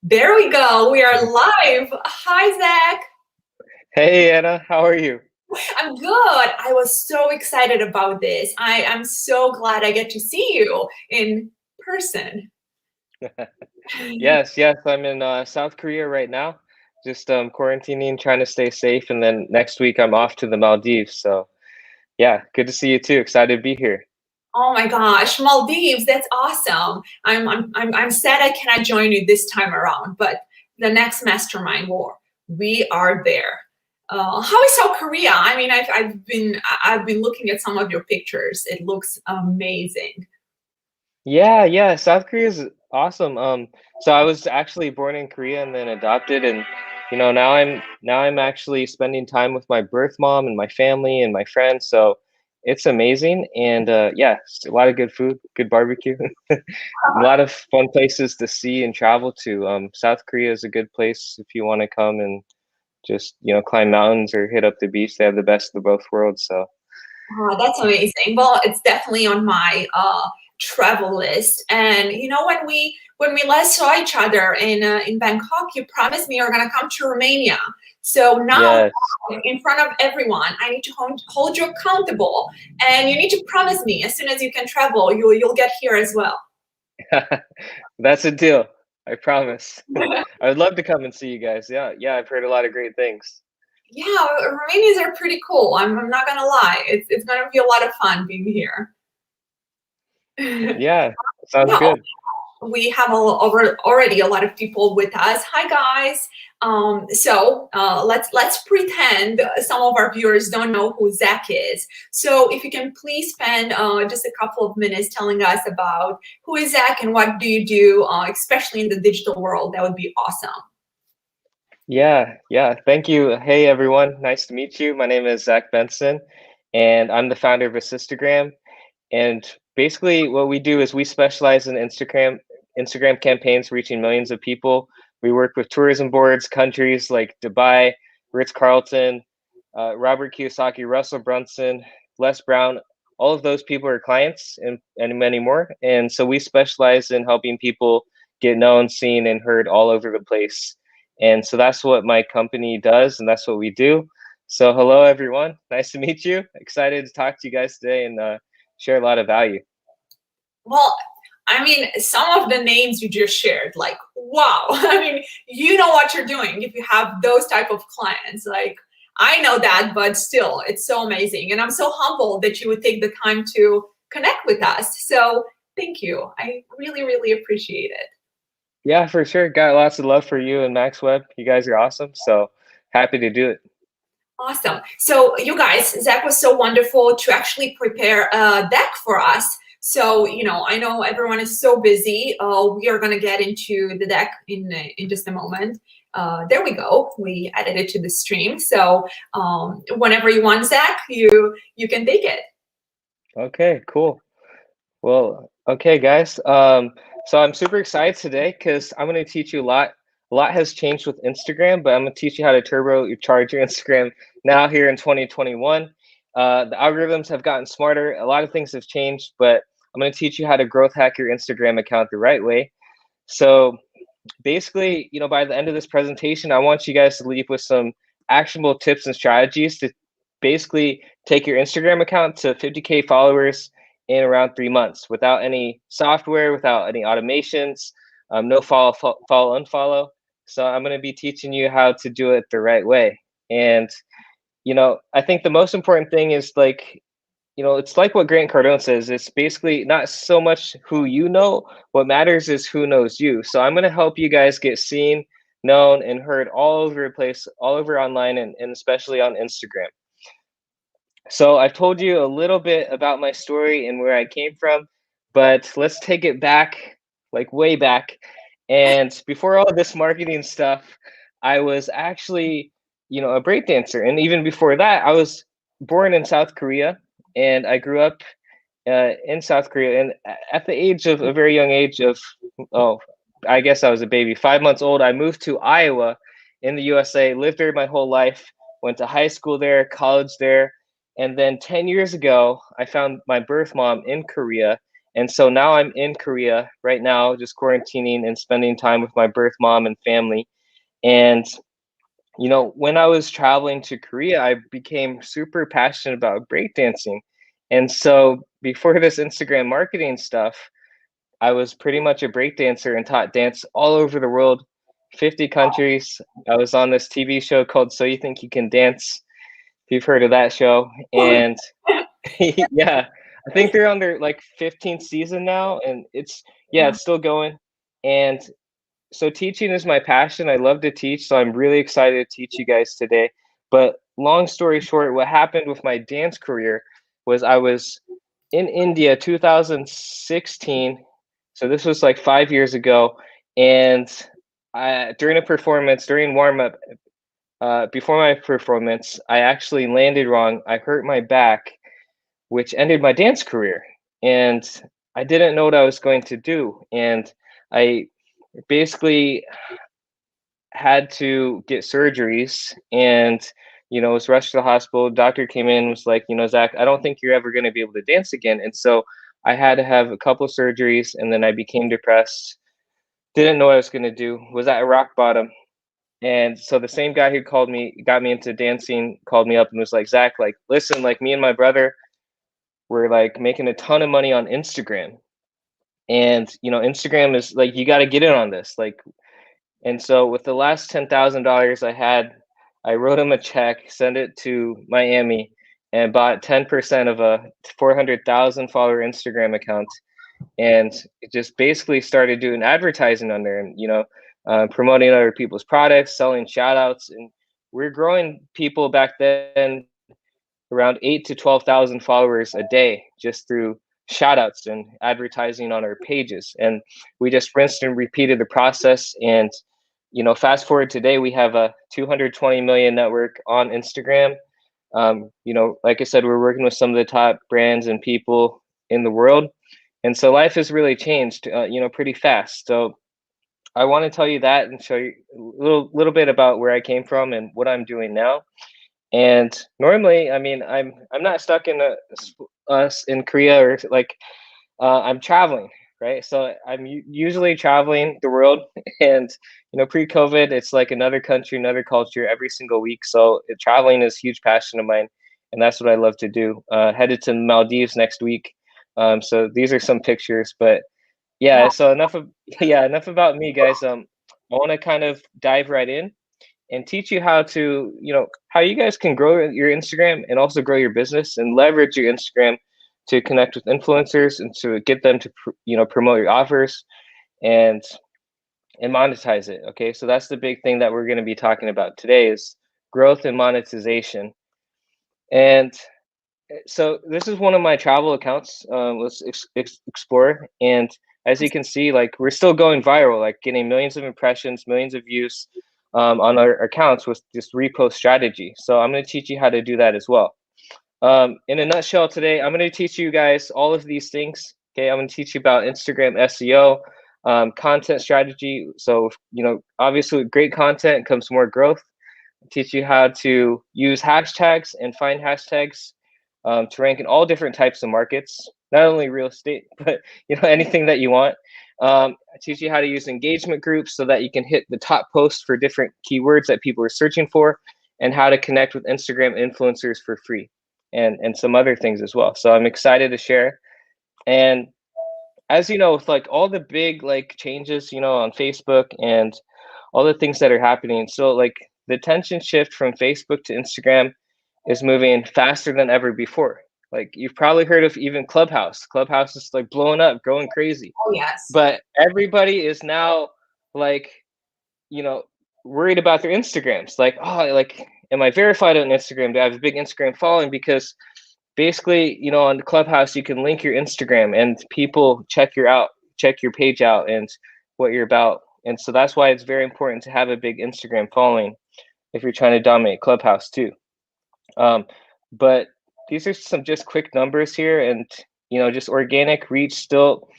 There we go. We are live. Hi, Zach. Hey Anna, how are you? I'm good. I was so excited about this. I am so glad I get to see you in person. Yes, yes, I'm in South Korea right now, just quarantining, trying to stay safe, and then next week I'm off to the Maldives. So yeah, good to see you too. Excited to be here. Oh my gosh, Maldives, that's awesome. I'm sad I cannot join you this time around, but the next mastermind war, we are there. How is South Korea? I mean, I've been looking at some of your pictures. It looks amazing. Yeah, yeah, South Korea is awesome. So I was actually born in Korea and then adopted, and now I'm actually spending time with my birth mom and my family and my friends. So it's amazing, and yeah, a lot of good food, good barbecue. A lot of fun places to see and travel to. South Korea is a good place if you want to come and just climb mountains or hit up the beach. They have the best of both worlds. So That's amazing. Well, it's definitely on my travel list. And when we last saw each other in Bangkok, you promised me you're gonna come to Romania. So now, yes, in front of everyone, I need to hold you accountable, and you need to promise me as soon as you can travel, you'll get here as well. that's a deal. I promise. I would love to come and see you guys. Yeah, yeah, I've heard a lot of great things. Yeah, Romanians are pretty cool. I'm not gonna lie. It's gonna be a lot of fun being here. Yeah, sounds Yeah, good. we have already a lot of people with us. Hi guys. Let's pretend some of our viewers don't know who Zach is. So if you can please spend just a couple of minutes telling us about who is Zach and what do you do, especially in the digital world, that would be awesome. Yeah, yeah. Thank you. Hey, everyone. Nice to meet you. My name is Zach Benson, and I'm the founder of Assistagram. And basically, what we do is we specialize in Instagram campaigns reaching millions of people. We work with tourism boards, countries like Dubai, Ritz-Carlton, Robert Kiyosaki, Russell Brunson, Les Brown. All of those people are clients, and many more. And so we specialize in helping people get known, seen, and heard all over the place. And so that's what my company does, and that's what we do. So hello, everyone. Nice to meet you. Excited to talk to you guys today and share a lot of value. Well, I mean, some of the names you just shared, like, wow. I mean, you know what you're doing if you have those type of clients. Like, I know that, but still, it's so amazing. And I'm so humbled that you would take the time to connect with us. So thank you. I really, really appreciate it. Yeah, for sure. Got lots of love for you and MaxWeb. You guys are awesome. So happy to do it. Awesome. So you guys, Zach was so wonderful to actually prepare a deck for us. So, I know everyone is so busy. We are going to get into the deck in just a moment. There we go. We added it to the stream. So whenever you want, Zach, you can take it. Okay, cool. Well, okay, guys. So I'm super excited today because I'm going to teach you a lot. A lot has changed with Instagram, but I'm going to teach you how to turbocharge your Instagram now here in 2021. The algorithms have gotten smarter. A lot of things have changed, but I'm going to teach you how to growth hack your Instagram account the right way. So basically, by the end of this presentation, I want you guys to leave with some actionable tips and strategies to basically take your Instagram account to 50K followers in around 3 months without any software, without any automations, no follow, unfollow. So I'm going to be teaching you how to do it the right way. And, I think the most important thing is it's like what Grant Cardone says. It's basically not so much who you know. What matters is who knows you. So I'm going to help you guys get seen, known, and heard all over the place, all over online, and especially on Instagram. So I've told you a little bit about my story and where I came from, but let's take it back, like way back. And before all this marketing stuff, I was actually, a breakdancer. And even before that, I was born in South Korea and I grew up in South Korea. And at the age of a very young age of, oh, I guess I was a baby, 5 months old, I moved to Iowa in the USA, lived there my whole life, went to high school there, college there. And then 10 years ago, I found my birth mom in Korea. And so now I'm in Korea right now, just quarantining and spending time with my birth mom and family. And when I was traveling to Korea, I became super passionate about breakdancing. And so before this Instagram marketing stuff, I was pretty much a breakdancer and taught dance all over the world, 50 countries. I was on this TV show called So You Think You Can Dance, if you've heard of that show. And yeah, I think they're on their like 15th season now, and it's still going. And so teaching is my passion. I love to teach, so I'm really excited to teach you guys today. But long story short, what happened with my dance career was I was in India 2016. So this was like 5 years ago, and during a performance, during warm up, before my performance, I actually landed wrong. I hurt my back, which ended my dance career, and I didn't know what I was going to do, and I basically had to get surgeries and was rushed to the hospital. Doctor came in, was like, Zach, I don't think you're ever going to be able to dance again. And so I had to have a couple surgeries, and then I became depressed, didn't know what I was going to do, was at rock bottom. And so the same guy who got me into dancing, called me up and was like, Zach, like, listen, like, me and my brother were like making a ton of money on Instagram. And Instagram is like, you got to get in on this, like. And so with the last $10,000 I had, I wrote him a check, sent it to Miami, and bought 10% of a 400,000 follower Instagram account, and it just basically started doing advertising on there, and promoting other people's products, selling shout outs. And we're growing people back then around 8 to 12,000 followers a day just through shout outs and advertising on our pages. And we just rinsed and repeated the process. And fast forward today, we have a 220 million network on Instagram. Like I said, we're working with some of the top brands and people in the world. And so life has really changed, pretty fast. So I want to tell you that and show you a little bit about where I came from and what I'm doing now. And normally, I mean, I'm not stuck in us in Korea, or like I'm traveling, right? So I'm usually traveling the world, and pre-COVID, it's like another country, another culture every single week. So traveling is a huge passion of mine, and that's what I love to do. Headed to Maldives next week. So these are some pictures, but yeah. Wow. So enough about me, guys. I want to kind of dive right in and teach you how you guys can grow your Instagram and also grow your business and leverage your Instagram to connect with influencers and to get them to promote your offers and monetize it. Okay, so that's the big thing that we're going to be talking about today is growth and monetization. And so this is one of my travel accounts. Let's explore. And as you can see, like, we're still going viral, like getting millions of impressions, millions of views on our accounts with this repost strategy. So I'm going to teach you how to do that as well. In a nutshell, today I'm going to teach you guys all of these things. Okay, I'm going to teach you about Instagram SEO, content strategy. So obviously, with great content comes more growth. Teach you how to use hashtags and find hashtags to rank in all different types of markets, not only real estate, but anything that you want. I teach you how to use engagement groups so that you can hit the top posts for different keywords that people are searching for, and how to connect with Instagram influencers for free, and some other things as well. So I'm excited to share. And as you know, with like all the big like changes, on Facebook and all the things that are happening, so like the attention shift from Facebook to Instagram is moving faster than ever before. Like, you've probably heard of even Clubhouse. Clubhouse is like blowing up, going crazy. Oh, yes. But everybody is now like, worried about their Instagrams. Like, oh, like, am I verified on Instagram? Do I have a big Instagram following? Because basically, on Clubhouse, you can link your Instagram and people check your page out and what you're about. And so that's why it's very important to have a big Instagram following if you're trying to dominate Clubhouse too. But these are some just quick numbers here, and just organic reach still.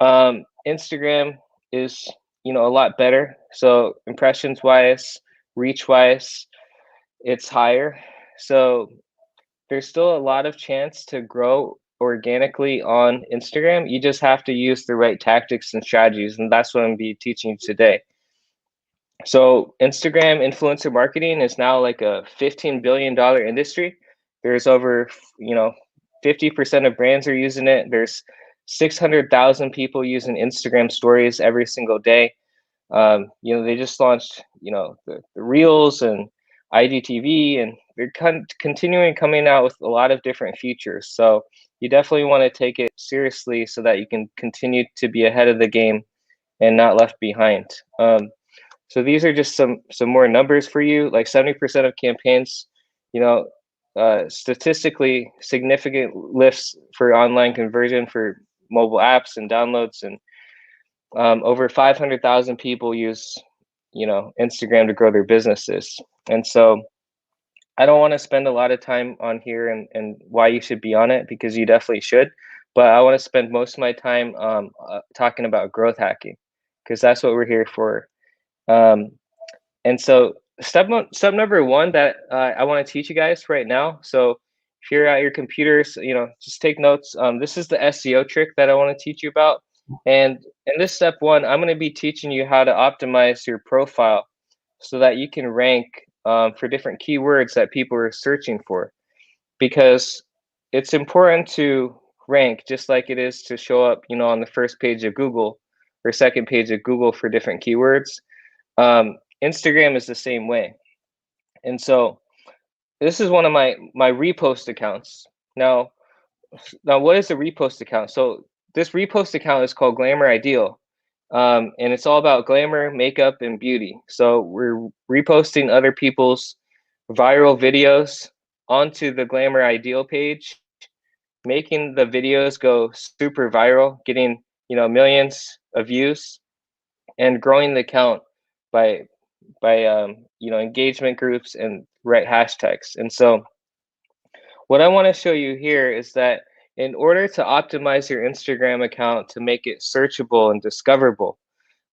Instagram is a lot better. So impressions wise, reach wise, it's higher. So there's still a lot of chance to grow organically on Instagram. You just have to use the right tactics and strategies, and that's what I'm gonna be teaching you today. So Instagram influencer marketing is now like a $15 billion industry. There's over, 50% of brands are using it. There's 600,000 people using Instagram stories every single day. They just launched, the Reels and IGTV, and they're continuing coming out with a lot of different features. So you definitely want to take it seriously so that you can continue to be ahead of the game and not left behind. So these are just some more numbers for you. Like 70% of campaigns, statistically significant lifts for online conversion for mobile apps and downloads, and over 500,000 people use, Instagram to grow their businesses. And so I don't want to spend a lot of time on here and why you should be on it, because you definitely should. But I want to spend most of my time talking about growth hacking, because that's what we're here for. And so step number one that I want to teach you guys right now. So if you're at your computers, just take notes. This is the SEO trick that I want to teach you about. And in this step one, I'm going to be teaching you how to optimize your profile so that you can rank for different keywords that people are searching for. Because it's important to rank just like it is to show up, on the first page of Google or second page of Google for different keywords. Instagram is the same way. And so this is one of my repost accounts. Now what is a repost account? So this repost account is called Glamour Ideal. And it's all about glamour, makeup, and beauty. So we're reposting other people's viral videos onto the Glamour Ideal page, making the videos go super viral, getting, millions of views, and growing the account by engagement groups and right hashtags. And so what I want to show you here is that in order to optimize your Instagram account to make it searchable and discoverable,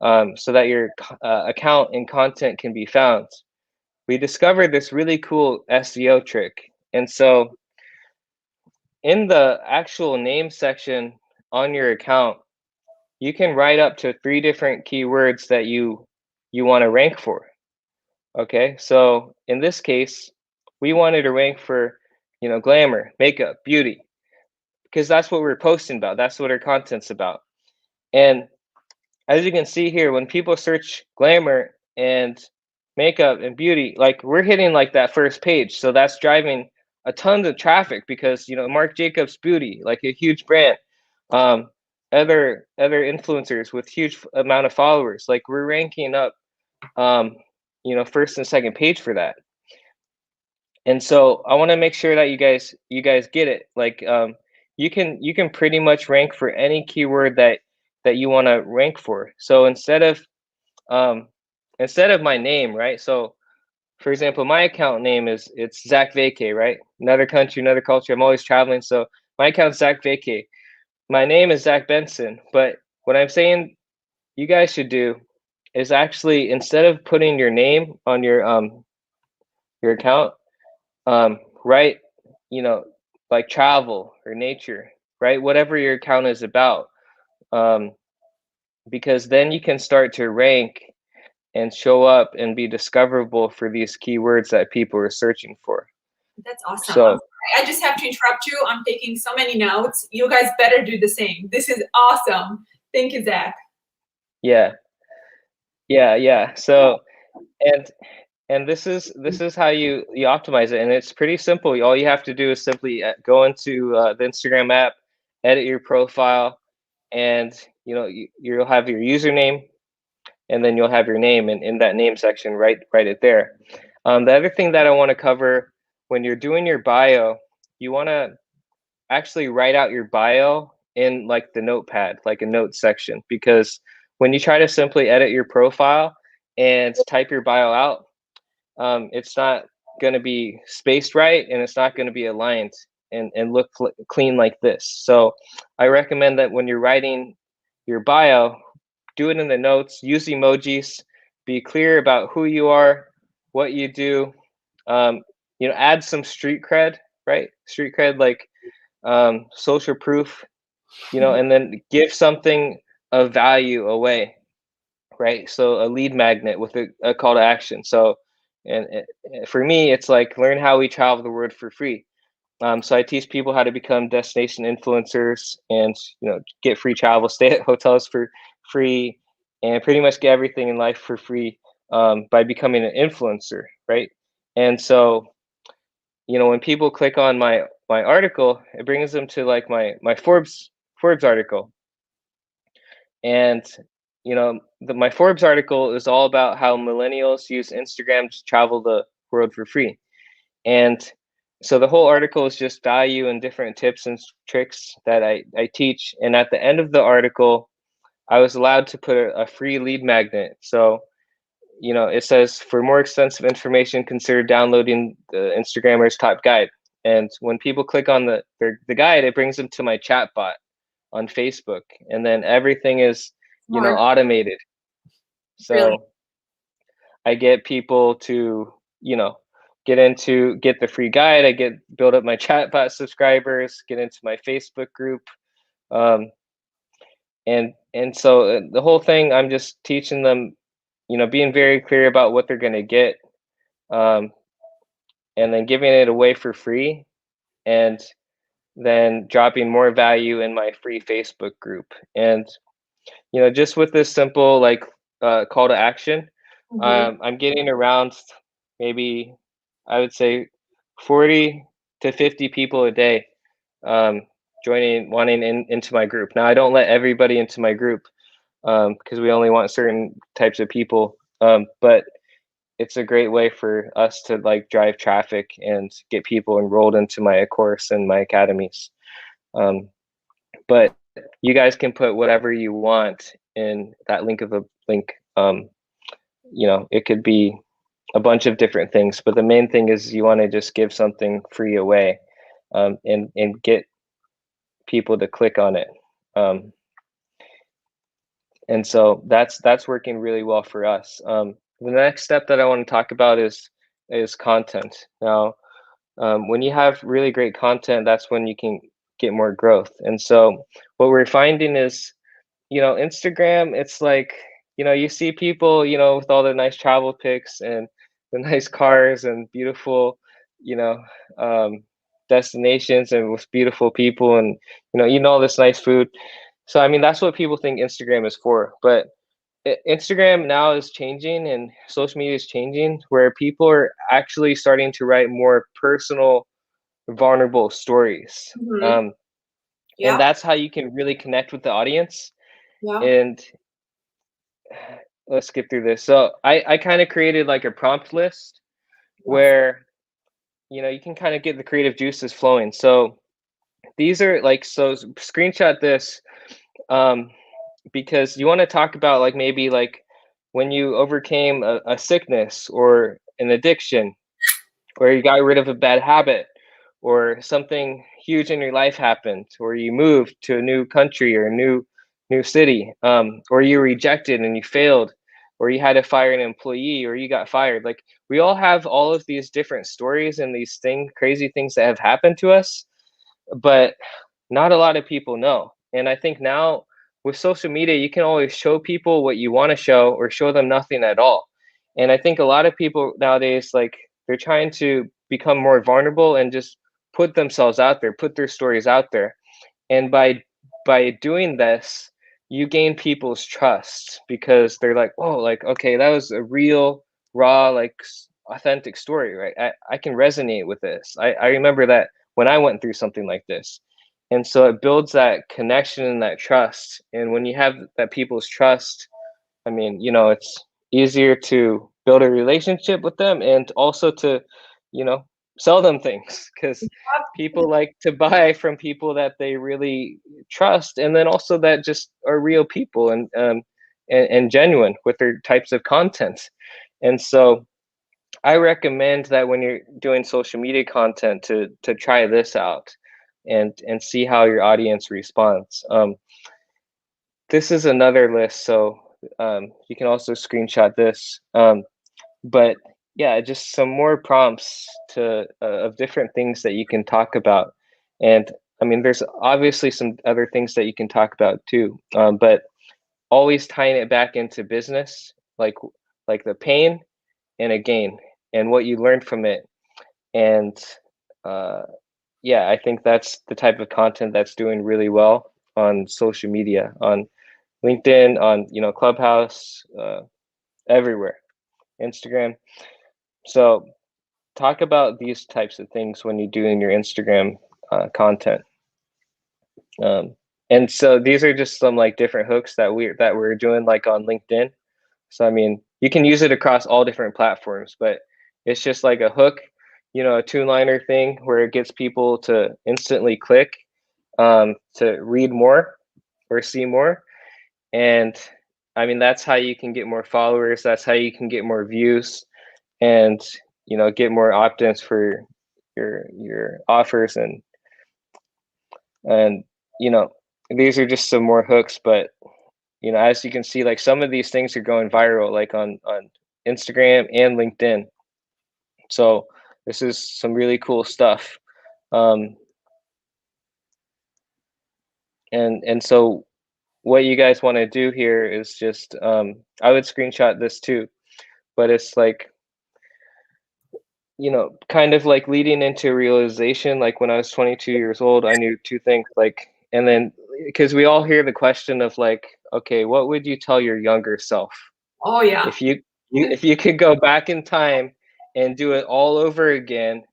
so that your account and content can be found, we discovered this really cool SEO trick. And so in the actual name section on your account, you can write up to 3 different keywords that you want to rank for. Okay, so in this case, we wanted to rank for, glamour, makeup, beauty, because that's what we're posting about. That's what our content's about. And as you can see here, when people search glamour and makeup and beauty, like we're hitting like that first page. So that's driving a ton of traffic because, Marc Jacobs Beauty, like a huge brand, other influencers with huge amount of followers, like we're ranking up, first and second page for that. And so I want to make sure that you guys get it. Like you can pretty much rank for any keyword that you want to rank for. So instead of my name, right? So for example, my account name it's Zach Vacay, right? Another country, another culture. I'm always traveling, so my account's Zach Vacay. My name is Zach Benson, but what I'm saying you guys should do is actually, instead of putting your name on your account, write, like travel or nature, right? Whatever your account is about, because then you can start to rank and show up and be discoverable for these keywords that people are searching for. That's awesome. So I just have to interrupt you. I'm taking so many notes. You guys better do the same. This is awesome. Thank you, Zach. Yeah. So and this is how you optimize it, and it's pretty simple. All you have to do is simply go into the Instagram app, edit your profile, and you'll have your username, and then you'll have your name, and in that name section, write it there. The other thing that I want to cover, when you're doing your bio, you want to actually write out your bio in like the notepad, like a note section, because when you try to simply edit your profile and type your bio out, it's not going to be spaced right, and it's not going to be aligned and look clean like this. So I recommend that when you're writing your bio, do it in the notes, use emojis, be clear about who you are, what you do, add some street cred, right? Street cred, like social proof, and then give something of value away, right? So a lead magnet with a call to action. So, and for me, it's like learn how we travel the world for free. So I teach people how to become destination influencers and get free travel, stay at hotels for free, and pretty much get everything in life for free by becoming an influencer, right? And so when people click on my article, it brings them to like my Forbes article, and my Forbes article is all about how millennials use Instagram to travel the world for free. And so the whole article is just value and different tips and tricks that I teach. And at the end of the article, I was allowed to put a free lead magnet. So, it says, for more extensive information, consider downloading the Instagrammer's top guide. And when people click on the guide, it brings them to my chat bot on Facebook. And then everything is, Smart. automated. Really. So I get people to, get the free guide. I build up my chatbot subscribers, get into my Facebook group. Um, and so the whole thing, I'm just teaching them, being very clear about what they're going to get, um, and then giving it away for free, and then dropping more value in my free Facebook group. And just with this simple like call to action, I'm getting around maybe, I would say, 40 to 50 people a day wanting into my group. Now I don't let everybody into my group because we only want certain types of people. But it's a great way for us to like drive traffic and get people enrolled into my course and my academies. But you guys can put whatever you want in that link. It could be a bunch of different things, but the main thing is you want to just give something free away, and get people to click on it. And so that's working really well for us. The next step that I want to talk about is content. Now, when you have really great content, that's when you can get more growth. And so what we're finding is, Instagram, it's like, you see people, with all the nice travel pics and the nice cars and beautiful, you know, um, destinations and with beautiful people and, eating all this nice food. So, I mean, that's what people think Instagram is for. But Instagram now is changing and social media is changing where people are actually starting to write more personal, vulnerable stories. Mm-hmm. And Yeah. that's how you can really connect with the audience. Yeah. And let's skip through this. So I kind of created like a prompt list Yeah. where, you can kind of get the creative juices flowing. So these are like, so screenshot this, because you want to talk about like maybe like when you overcame a sickness or an addiction, or you got rid of a bad habit, or something huge in your life happened, or you moved to a new country or a new city, or you were rejected and you failed, or you had to fire an employee, or you got fired. Like we all have all of these different stories and these crazy things that have happened to us, but not a lot of people know. And I think now with social media, you can always show people what you want to show or show them nothing at all. And I think a lot of people nowadays, like they're trying to become more vulnerable and just put themselves out there, put their stories out there. And by doing this, you gain people's trust because they're like, oh, like, okay, that was a real, raw, like authentic story, right? I can resonate with this. I remember that when I went through something like this. And so it builds that connection and that trust. And when you have that people's trust, I mean, it's easier to build a relationship with them and also to, you know, sell them things because people like to buy from people that they really trust, and then also that just are real people and genuine with their types of content. And so I recommend that when you're doing social media content to try this out and see how your audience responds. This is another list, so you can also screenshot this. But yeah, just some more prompts of different things that you can talk about. And I mean, there's obviously some other things that you can talk about too, but always tying it back into business, like the pain and a gain and what you learned from it. And uh, yeah, I think that's the type of content that's doing really well on social media, on LinkedIn, on Clubhouse, everywhere, Instagram. So talk about these types of things when you're doing your Instagram content. And so these are just some like different hooks that we're doing like on LinkedIn. So I mean, you can use it across all different platforms, but it's just like a hook, a two-liner thing where it gets people to instantly click to read more or see more. And I mean, that's how you can get more followers. That's how you can get more views and, get more opt-ins for your offers. And, these are just some more hooks, but as you can see, like some of these things are going viral, like on Instagram and LinkedIn. So this is some really cool stuff. Um, and so what you guys want to do here is just I would screenshot this too, but it's like kind of like leading into realization. Like when I was 22 years old, I knew two things. Like, and then because we all hear the question of like, okay, what would you tell your younger self Oh yeah. if you could go back in time and do it all over again?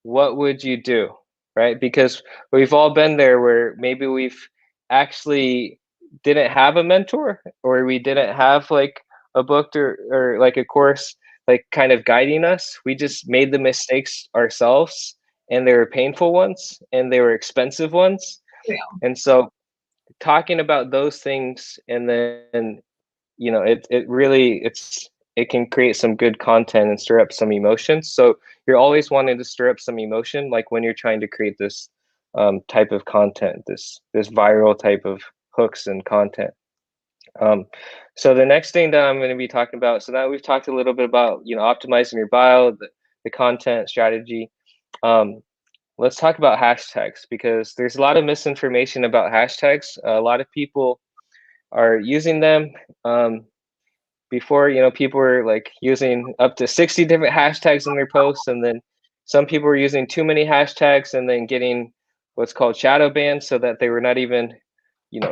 What would you do? Right? Because we've all been there where maybe we've actually didn't have a mentor, or we didn't have like a book or like a course like kind of guiding us. We just made the mistakes ourselves, and they were painful ones and they were expensive ones. Yeah. And so talking about those things, and then it really it can create some good content and stir up some emotions. So you're always wanting to stir up some emotion, like when you're trying to create this type of content, this viral type of hooks and content. So the next thing that I'm going to be talking about, so now we've talked a little bit about optimizing your bio, the content strategy. Let's talk about hashtags, because there's a lot of misinformation about hashtags. A lot of people are using them. Before, people were like using up to 60 different hashtags in their posts, and then some people were using too many hashtags and then getting what's called shadow banned, so that they were not even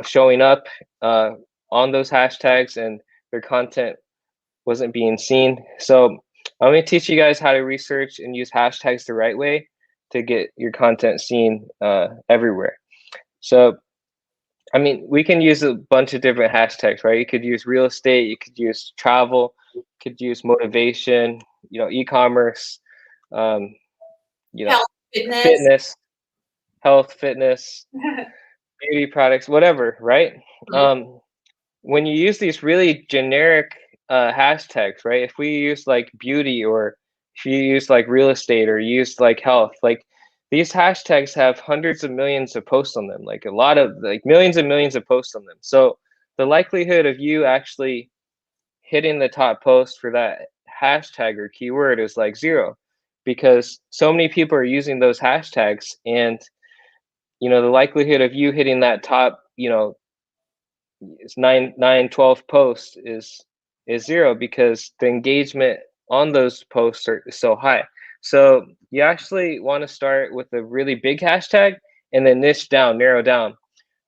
showing up on those hashtags, and their content wasn't being seen. So I'm going to teach you guys how to research and use hashtags the right way to get your content seen everywhere. So I mean, we can use a bunch of different hashtags, right? You could use real estate, you could use travel, you could use motivation, e-commerce, um, Health, fitness. fitness, health, fitness, beauty products, whatever, right? When you use these really generic hashtags, right? If we use like beauty, or if you use like real estate, or use like health, like these hashtags have hundreds of millions of posts on them, like a lot of like millions and millions of posts on them. So the likelihood of you actually hitting the top post for that hashtag or keyword is like zero, because so many people are using those hashtags. And the likelihood of you hitting that top, it's 12 posts is zero, because the engagement on those posts are so high. So you actually want to start with a really big hashtag, and then niche down, narrow down,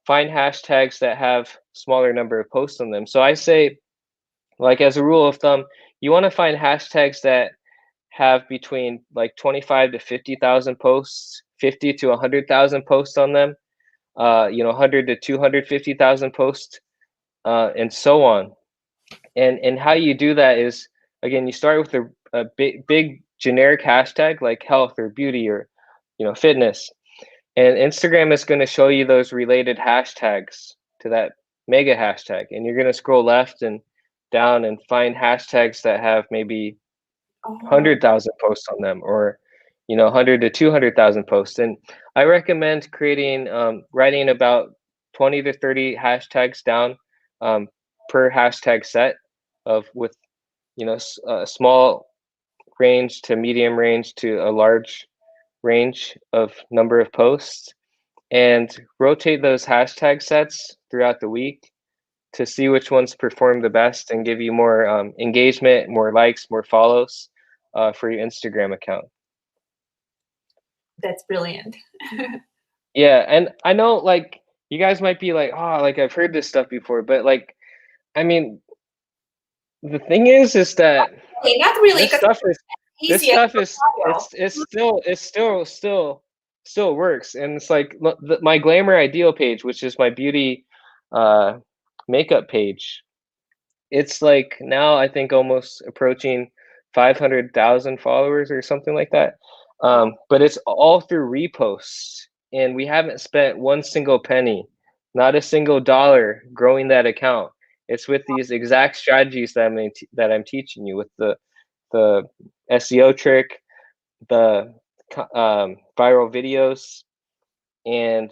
find hashtags that have smaller number of posts on them. So I say, like, as a rule of thumb, you want to find hashtags that have between like 25 to 50,000 posts, 50 to 100,000 posts on them, 100 to 250,000 posts, and so on. And how you do that is, again, you start with a big generic hashtag like health or beauty or fitness, and Instagram is going to show you those related hashtags to that mega hashtag, and you're going to scroll left and down and find hashtags that have maybe Oh, 100,000 posts on them, or 100 to 200,000 posts. And I recommend creating writing about 20 to 30 hashtags down per hashtag set, of with a small range to medium range to a large range of number of posts. and rotate those hashtag sets throughout the week to see which ones perform the best and give you more engagement, more likes, more follows for your Instagram account. That's brilliant. Yeah, and I know like you guys might be like, oh, like I've heard this stuff before, but like, I mean, the thing is that Okay, not really, this because stuff is this easy as stuff is tutorial. it's still works, and it's like my glamour ideal page, which is my beauty uh makeup page. It's like now I think almost approaching 500,000 followers or something like that. But it's all through reposts, and we haven't spent one single penny, not a single dollar growing that account. It's with these exact strategies that I'm teaching you with the SEO trick, the viral videos, and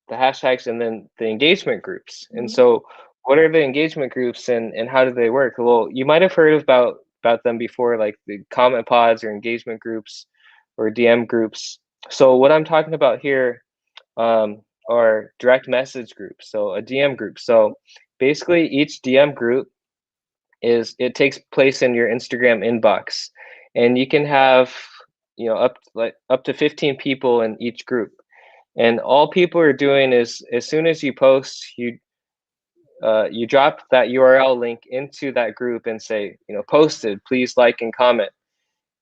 the hashtags, and then the engagement groups. And Mhm. so what are the engagement groups, and how do they work? Well, you might have heard about them before, like the comment pods or engagement groups or DM groups. So what I'm talking about here are direct message groups, so a DM group. So basically each DM group it takes place in your Instagram inbox, and you can have up to 15 people in each group, and all people are doing is as soon as you post, you drop that URL link into that group and say, posted, please like and comment.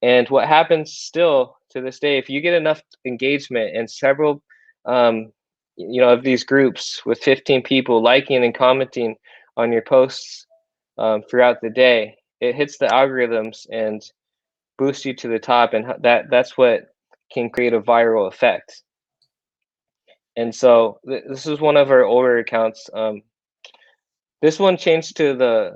And what happens still to this day, if you get enough engagement and several of these groups with 15 people liking and commenting on your posts throughout the day, it hits the algorithms and boosts you to the top, and that's what can create a viral effect. And so this is one of our older accounts. This one changed to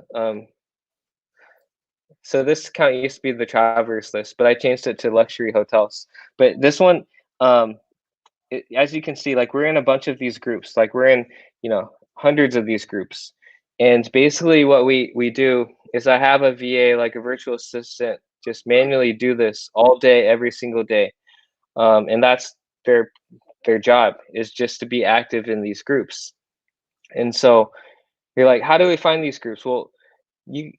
so this account used to be the travelers list, but I changed it to luxury hotels. But this one, as you can see, like we're in a bunch of these groups, like we're in, hundreds of these groups. And basically what we do is I have a VA, like a virtual assistant, just manually do this all day, every single day. And that's their job, is just to be active in these groups. And so you're like, how do we find these groups? Well,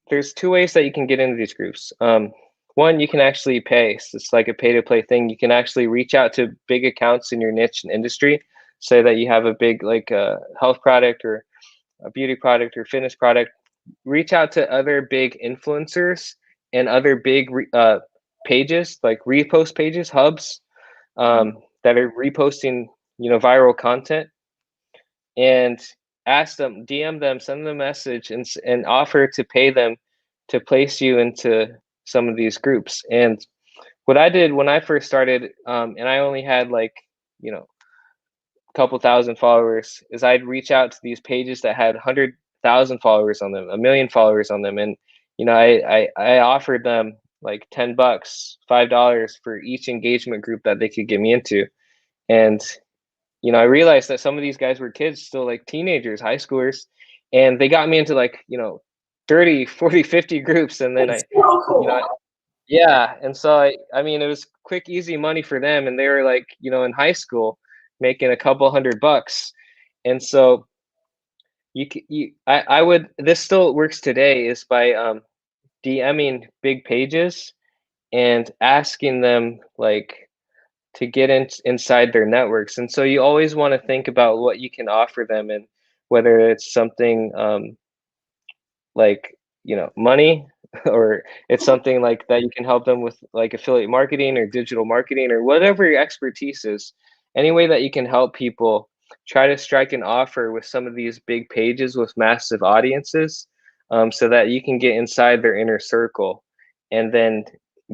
there's two ways that you can get into these groups. One, you can actually pay. So it's like a pay to play thing. You can actually reach out to big accounts in your niche and industry. Say that you have a big health product or a beauty product or fitness product. Reach out to other big influencers and other big pages, like repost pages, hubs that are reposting viral content, and ask them, DM them, send them a message, and offer to pay them to place you into some of these groups. And what I did when I first started, and I only had like a couple thousand followers, is I'd reach out to these pages that had 100,000 followers on them, 1 million followers on them, and I offered them like $10, $5 for each engagement group that they could get me into. And I realized that some of these guys were kids, still like teenagers, high schoolers, and they got me into like 30, 40, 50 groups. And then It's so cool. yeah, and so I mean, it was quick, easy money for them, and they were like in high school making a couple $100. And so I would, this still works today, is by DMing big pages and asking them like to get inside their networks. And so you always want to think about what you can offer them, and whether it's something like money, or it's something like that you can help them with, like affiliate marketing or digital marketing or whatever your expertise is. Any way that you can help people, try to strike an offer with some of these big pages with massive audiences, so that you can get inside their inner circle and then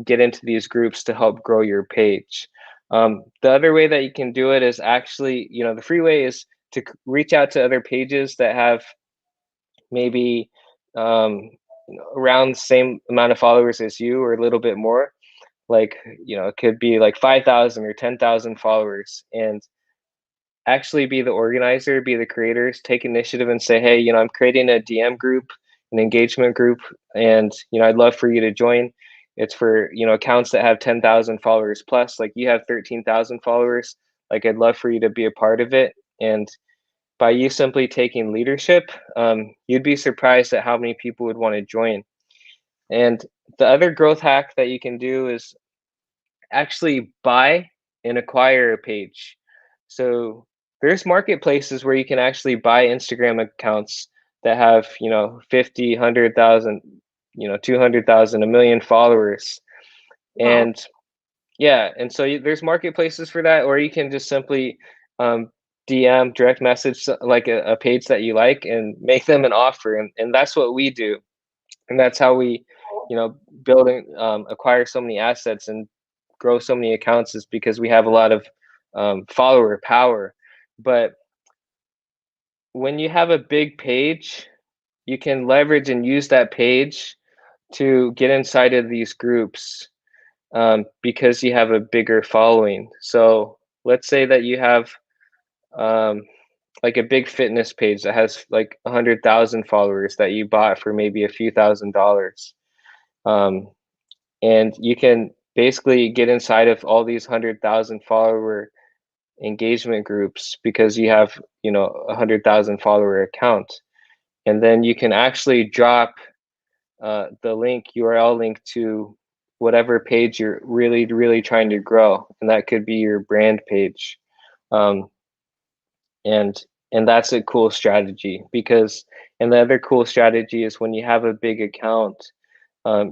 get into these groups to help grow your page. The other way that you can do it is actually, the free way is to reach out to other pages that have maybe around the same amount of followers as you, or a little bit more. Like, it could be like 5,000 or 10,000 followers, and actually be the organizer, be the creators, take initiative and say, hey, I'm creating a DM group, an engagement group, and I'd love for you to join. It's for accounts that have 10,000 followers plus. Like you have 13,000 followers. Like, I'd love for you to be a part of it. And by you simply taking leadership, you'd be surprised at how many people would want to join. And the other growth hack that you can do is actually buy and acquire a page. So there's marketplaces where you can actually buy Instagram accounts that have, 50, 100,000, 200,000, a million followers. Wow. And yeah, and so there's marketplaces for that, or you can just simply DM, direct message like a page that you like and make them an offer. And that's what we do. And that's how we, build and acquire so many assets and grow so many accounts, is because we have a lot of follower power. But when you have a big page, you can leverage and use that page to get inside of these groups, because you have a bigger following. So let's say that you have um, like a big fitness page that has like 100,000 followers that you bought for maybe a few $1,000s. And you can basically get inside of all these 100,000 follower engagement groups because you have, 100,000 follower account. And then you can actually drop the URL link to whatever page you're really, really trying to grow. And that could be your brand page. Um, and that's a cool strategy because, and the other cool strategy is when you have a big account,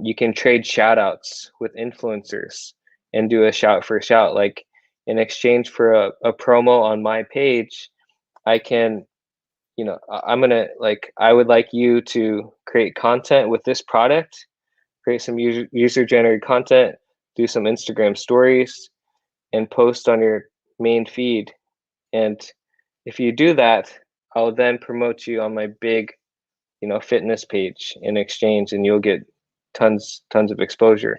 you can trade shout outs with influencers and do a shout for shout. Like, in exchange for a promo on my page, I can, I would like you to create content with this product, create some user generated content, do some Instagram stories, and post on your main feed. And if you do that, I'll then promote you on my big, fitness page in exchange, and you'll get tons of exposure.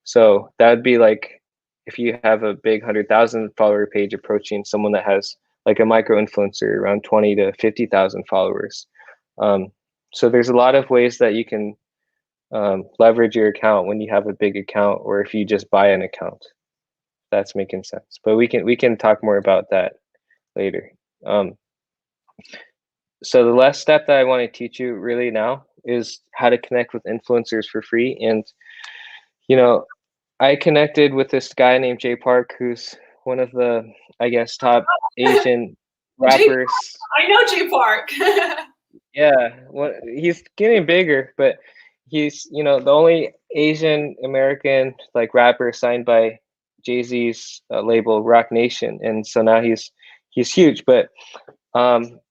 So that would be like if you have a big 100,000 follower page approaching someone that has like a micro influencer around 20 to 50,000 followers. So there's a lot of ways that you can leverage your account when you have a big account, or if you just buy an account. That's making sense. But we can talk more about that later. So the last step that I want to teach you really now is how to connect with influencers for free. And I connected with this guy named Jay Park, who's one of the, I guess, top Asian J, rappers. I know J Park. Yeah, he's getting bigger, but he's, the only Asian American like rapper signed by Jay-Z's label Rock Nation, and so now he's huge. But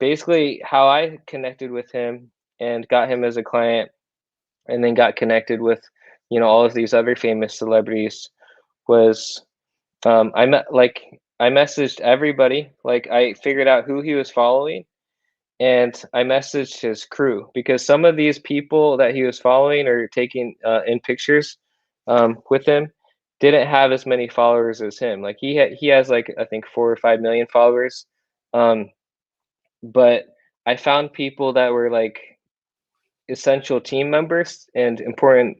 basically, how I connected with him and got him as a client, and then got connected with, all of these other famous celebrities, was I messaged everybody. Like, I figured out who he was following, and I messaged his crew, because some of these people that he was following or taking in pictures with him didn't have as many followers as him. Like, he has like, I think 4 or 5 million followers, but I found people that were like essential team members and important,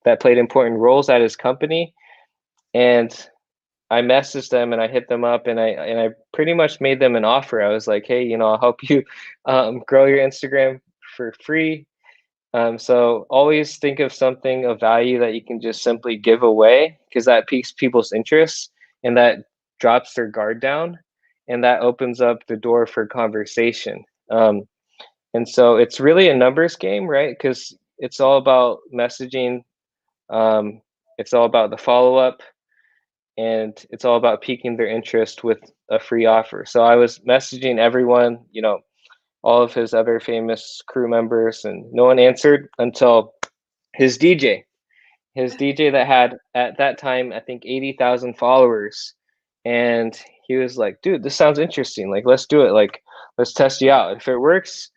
that played important roles at his company. And I messaged them and I hit them up, and I pretty much made them an offer. I was like, hey, I'll help you grow your Instagram for free. So always think of something of value that you can just simply give away, because that piques people's interest and that drops their guard down, and that opens up the door for conversation. And so it's really a numbers game, right? Because it's all about messaging. It's all about the follow up, and it's all about piquing their interest with a free offer. So I was messaging everyone, all of his other famous crew members, and no one answered until his DJ. His DJ that had at that time, I think 80,000 followers. And he was like, dude, this sounds interesting. Like, let's do it. Like, let's test you out. If it works,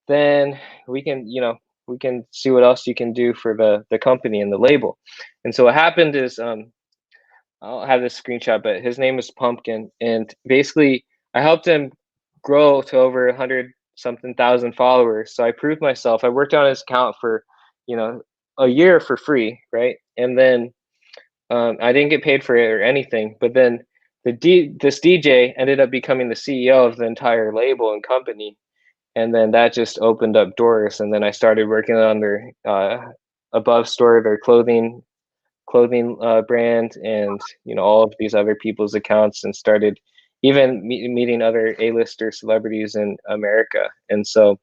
then we can, we can see what else you can do for the company and the label. And so what happened is, I don't have this screenshot, but his name is Pumpkin, and basically I helped him grow to over 100 something thousand followers. So I proved myself. I worked on his account for, a year for free, right? And then I didn't get paid for it or anything. But then this DJ ended up becoming the CEO of the entire label and company, and then that just opened up doors. And then I started working on their above store, their clothing brand, and all of these other people's accounts, and started even meeting other A-lister celebrities in America. And so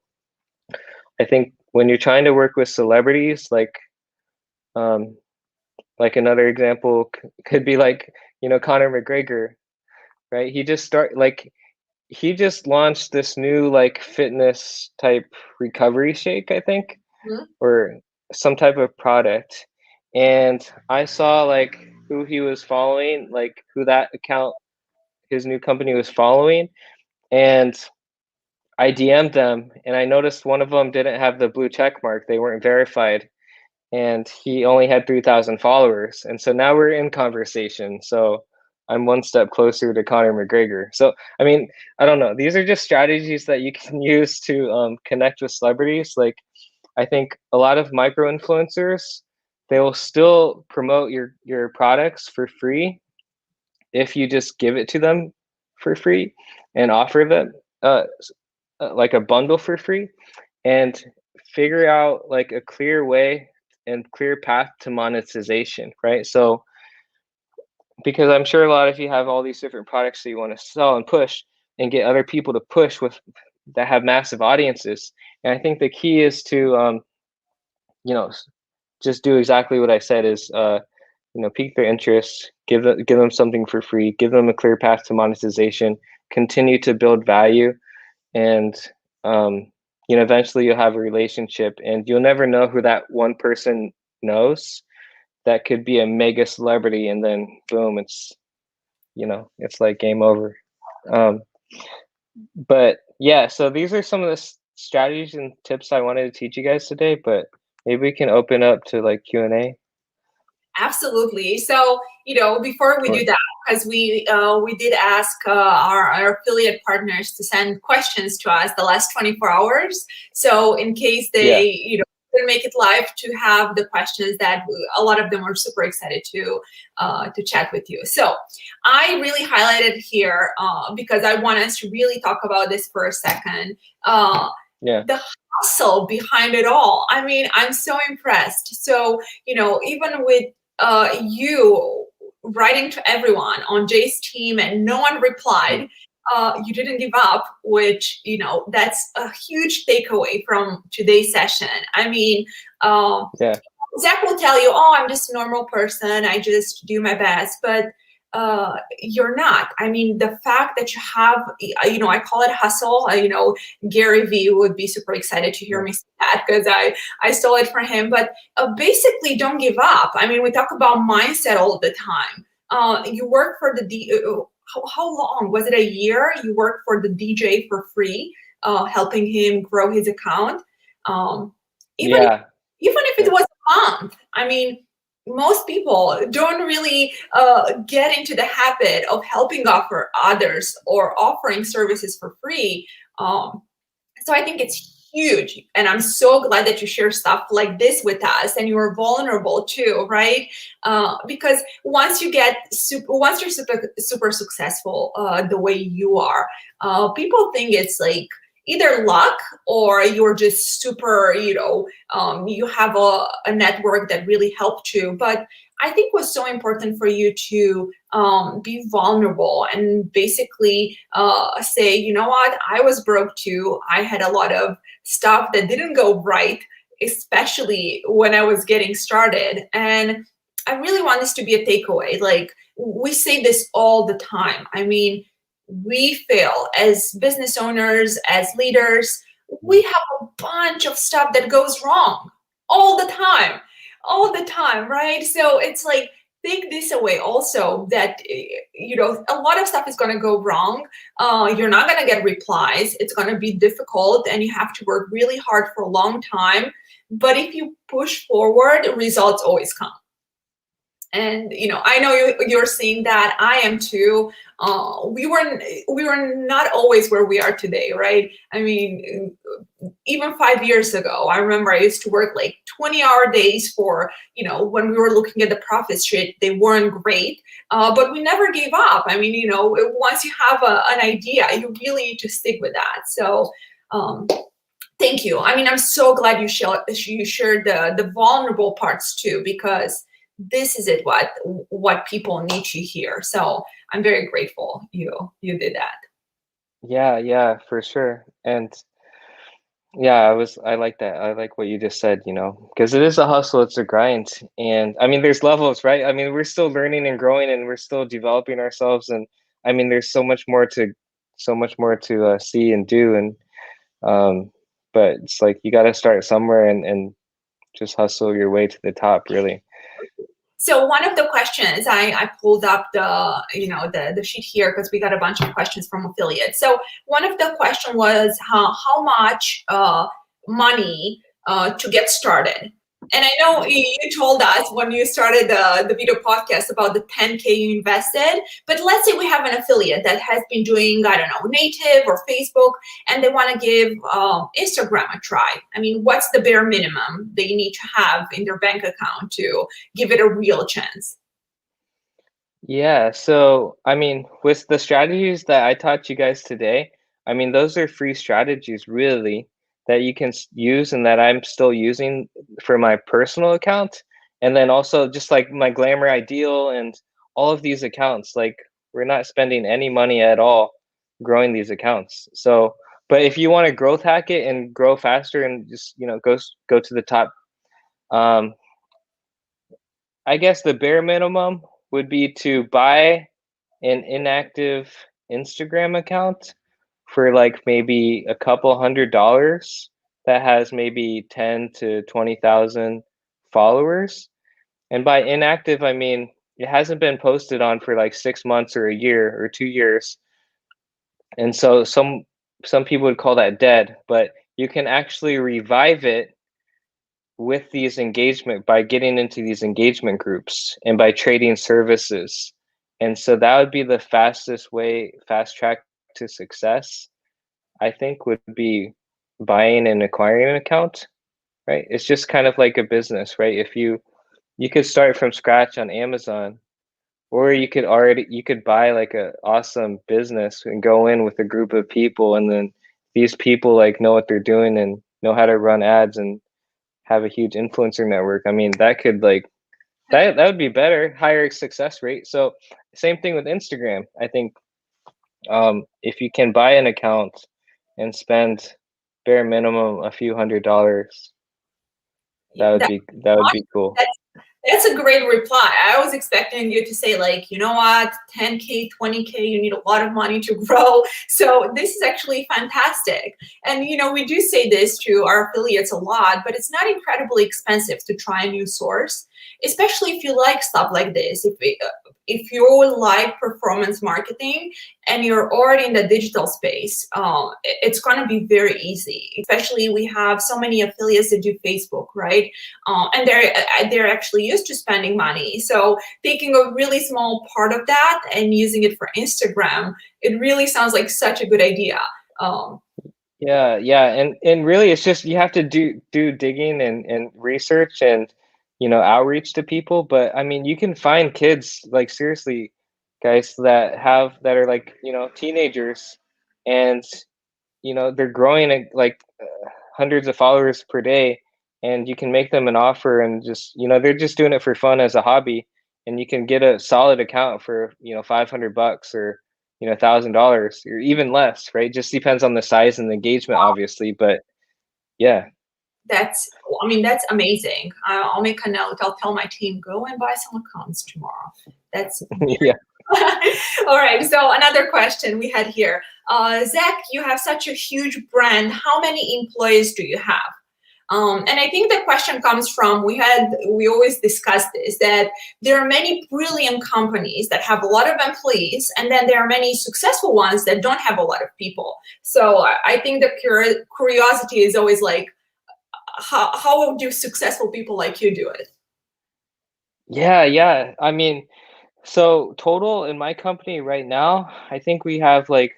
I think when you're trying to work with celebrities, like another example could be like Conor McGregor, right? He just launched this new like fitness type recovery shake, I think, or some type of product. And I saw like who he was following, like who that account, his new company was following. And I DM'd them and I noticed one of them didn't have the blue check mark. They weren't verified. And he only had 3,000 followers. And so now we're in conversation. So I'm one step closer to Conor McGregor. So, I mean, I don't know. These are just strategies that you can use to connect with celebrities. Like, I think a lot of micro influencers, they will still promote your products for free if you just give it to them for free and offer them like a bundle for free, and figure out like a clear way and clear path to monetization, right? So because I'm sure a lot of you have all these different products that you want to sell and push and get other people to push with that have massive audiences. And I think the key is to just do exactly what I said, is pique their interest, give them something for free, give them a clear path to monetization, continue to build value, and eventually you'll have a relationship, and you'll never know who that one person knows that could be a mega celebrity, and then boom, it's like game over. But yeah, so these are some of the strategies and tips I wanted to teach you guys today, but maybe we can open up to like Q&A. Absolutely. So, before we do that, because we did ask our affiliate partners to send questions to us the last 24 hours. So in case they, couldn't make it live, to have the questions that a lot of them were super excited to chat with you. So I really highlighted here because I want us to really talk about this for a second. The hustle behind it all. I mean, I'm so impressed. So, even with you writing to everyone on Jay's team and no one replied, you didn't give up, which, that's a huge takeaway from today's session. I mean, Zach will tell you, oh, I'm just a normal person, I just do my best, but you're not. I mean, the fact that you have, I call it hustle. Gary Vee would be super excited to hear me say that, because I stole it from him. But basically, don't give up. I mean, we talk about mindset all the time. You work for the how long was it? A year? You worked for the DJ for free, helping him grow his account. Even if it was a month. I mean, most people don't really get into the habit of helping offer others or offering services for free. So I think it's huge. And I'm so glad that you share stuff like this with us, and you are vulnerable too, right? Because once you're super successful the way you are, people think it's like either luck or you're just super, you have a network that really helped you. But I think what's so important for you to be vulnerable and basically say, you know what, I was broke too. I had a lot of stuff that didn't go right, especially when I was getting started. And I really want this to be a takeaway. Like, we say this all the time. I mean, we fail as business owners, as leaders. We have a bunch of stuff that goes wrong all the time, right? So it's like, take this away also, that a lot of stuff is going to go wrong. You're not going to get replies. It's going to be difficult, and you have to work really hard for a long time. But if you push forward, results always come. And I know you're seeing that. I am too. We were not always where we are today, right? I mean, even 5 years ago, I remember I used to work like 20-hour days for, when we were looking at the profit sheet, they weren't great, but we never gave up. I mean, once you have an idea, you really need to stick with that. So, thank you. I mean, I'm so glad you shared the vulnerable parts too, because this is what people need to hear. So I'm very grateful you did that. Yeah, for sure. And yeah, I like that. I like what you just said, because it is a hustle, it's a grind. And I mean, there's levels, right? I mean, we're still learning and growing and we're still developing ourselves. And I mean, there's so much more to see and do. And, but it's like, you got to start somewhere and just hustle your way to the top, really. So one of the questions I pulled up the sheet here because we got a bunch of questions from affiliates. So one of the question was how much money to get started. And I know you told us when you started the video podcast about the 10K you invested, but let's say we have an affiliate that has been doing, I don't know, native or Facebook, and they want to give Instagram a try. I mean, what's the bare minimum they need to have in their bank account to give it a real chance? Yeah, so I mean, with the strategies that I taught you guys today, I mean, those are free strategies really that you can use and that I'm still using for my personal account. And then also just like my Glamour Ideal and all of these accounts, like we're not spending any money at all growing these accounts. So, but if you want to growth hack it and grow faster and just, go to the top, um, I guess the bare minimum would be to buy an inactive Instagram account for like maybe a couple $100 that has maybe 10 to 20,000 followers. And by inactive, I mean it hasn't been posted on for like 6 months or a year or 2 years. And so some people would call that dead, but you can actually revive it with these engagement by getting into these engagement groups and by trading services. And so that would be the fast track to success, I think, would be buying and acquiring an account, right? It's just kind of like a business, right? If you could start from scratch on Amazon, or you could buy like a awesome business and go in with a group of people, and then these people like know what they're doing and know how to run ads and have a huge influencer network. I mean, that could like that would be better, higher success rate. So same thing with Instagram. I think if you can buy an account and spend bare minimum a few $100s, that would be cool. That's a great reply. I was expecting you to say like, you know what, 10K, 20K, you need a lot of money to grow. So this is actually fantastic. And we do say this to our affiliates a lot, but it's not incredibly expensive to try a new source, especially if you like stuff like this. If you like performance marketing and you're already in the digital space, it's going to be very easy. Especially we have so many affiliates that do Facebook, right? And they're actually used to spending money. So taking a really small part of that and using it for Instagram, it really sounds like such a good idea. Yeah, and really it's just you have to do digging and research and outreach to people. But I mean, you can find kids, like seriously, guys, that are like teenagers, and they're growing at like hundreds of followers per day, and you can make them an offer and just they're just doing it for fun as a hobby, and you can get a solid account for $500 or $1,000 or even less, right? Just depends on the size and the engagement, obviously, but yeah. That's amazing. I'll make a note. I'll tell my team, go and buy some accounts tomorrow. That's Yeah. All right. So another question we had here. Zach, you have such a huge brand. How many employees do you have? And I think the question comes from, we always discuss this, that there are many brilliant companies that have a lot of employees, and then there are many successful ones that don't have a lot of people. So I think the curiosity is always like, how do successful people like you do it? Yeah. I mean, so total in my company right now, I think we have like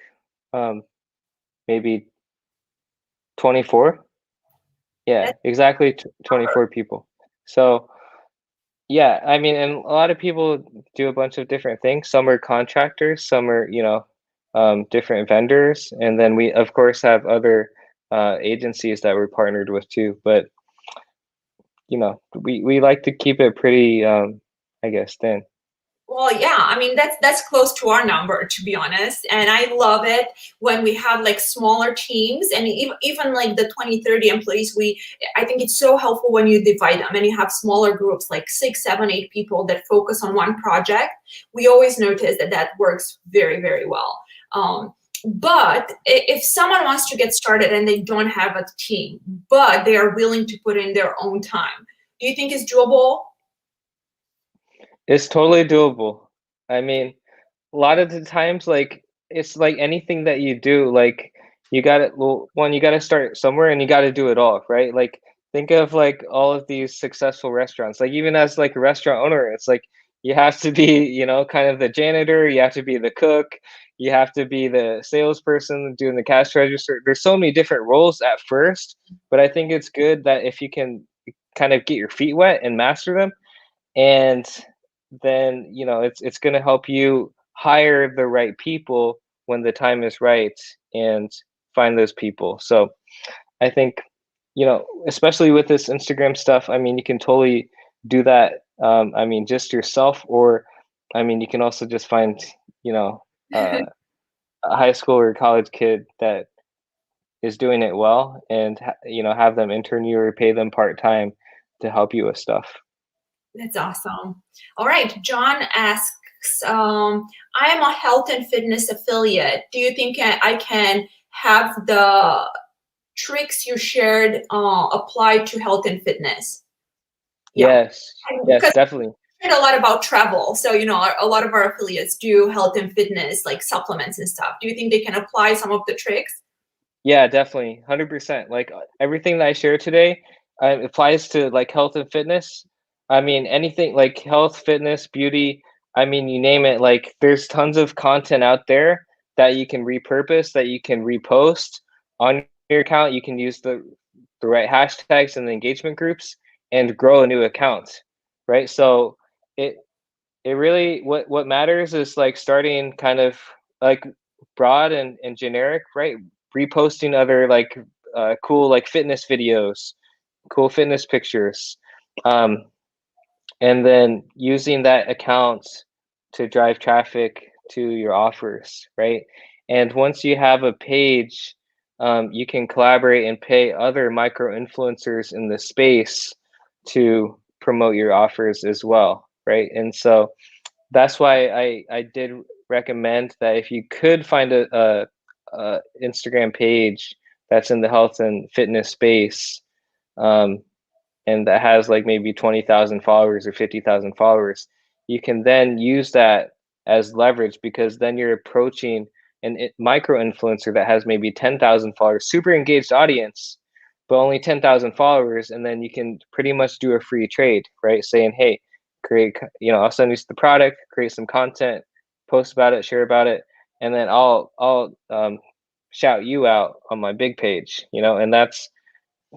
um maybe 24. Yeah, That exactly, number. 24 people. So, yeah, I mean, and a lot of people do a bunch of different things. Some are contractors, some are, different vendors, and then we, of course, have other agencies that we're partnered with too. But, we like to keep it pretty, I guess, thin. Well, yeah, I mean that's close to our number, to be honest. And I love it when we have like smaller teams, and even like the 20, 30 employees, I think it's so helpful when you divide them and you have smaller groups like 6, 7, 8 people that focus on one project. We always notice that that works very, very well. But if someone wants to get started and they don't have a team, but they are willing to put in their own time, do you think it's doable? It's totally doable. I mean, a lot of the times, like, it's like anything that you do, like, you gotta, well, one, you gotta start somewhere and you gotta do it all, right? Like, think of like all of these successful restaurants. Like, even as like a restaurant owner, it's like you have to be, kind of the janitor, you have to be the cook, you have to be the salesperson doing the cash register. There's so many different roles at first, but I think it's good that if you can kind of get your feet wet and master them, and then it's going to help you hire the right people when the time is right and find those people. So I think, especially with this Instagram stuff, I mean, you can totally do that. I mean, just yourself, or I mean, you can also just find, you know uh, a high school or college kid that is doing it well, and have them intern you or pay them part-time to help you with stuff. That's awesome. All right. John asks, I am a health and fitness affiliate. Do you think I can have the tricks you shared applied to health and fitness? Yeah. Yes, yes, Because definitely. we shared a lot about travel. So, a lot of our affiliates do health and fitness, like supplements and stuff. Do you think they can apply some of the tricks? Yeah, definitely, 100%. Like, everything that I share today, applies to, like, health and fitness. I mean, anything like health, fitness, beauty, I mean, you name it, like, there's tons of content out there that you can repurpose, that you can repost on your account. You can use the right hashtags and the engagement groups and grow a new account, right? So, it it really, what matters is like starting kind of like broad and generic, right? Reposting other like cool like fitness videos, cool fitness pictures, um, and then using that account to drive traffic to your offers, right? And once you have a page, you can collaborate and pay other micro influencers in the space to promote your offers as well, right? And so that's why I did recommend that if you could find a Instagram page that's in the health and fitness space, um, and that has like maybe 20,000 followers or 50,000 followers, you can then use that as leverage, because then you're approaching micro influencer that has maybe 10,000 followers, super engaged audience, but only 10,000 followers. And then you can pretty much do a free trade, right? Saying, hey, I'll send you the product, create some content, post about it, share about it, and then I'll shout you out on my big page, and that's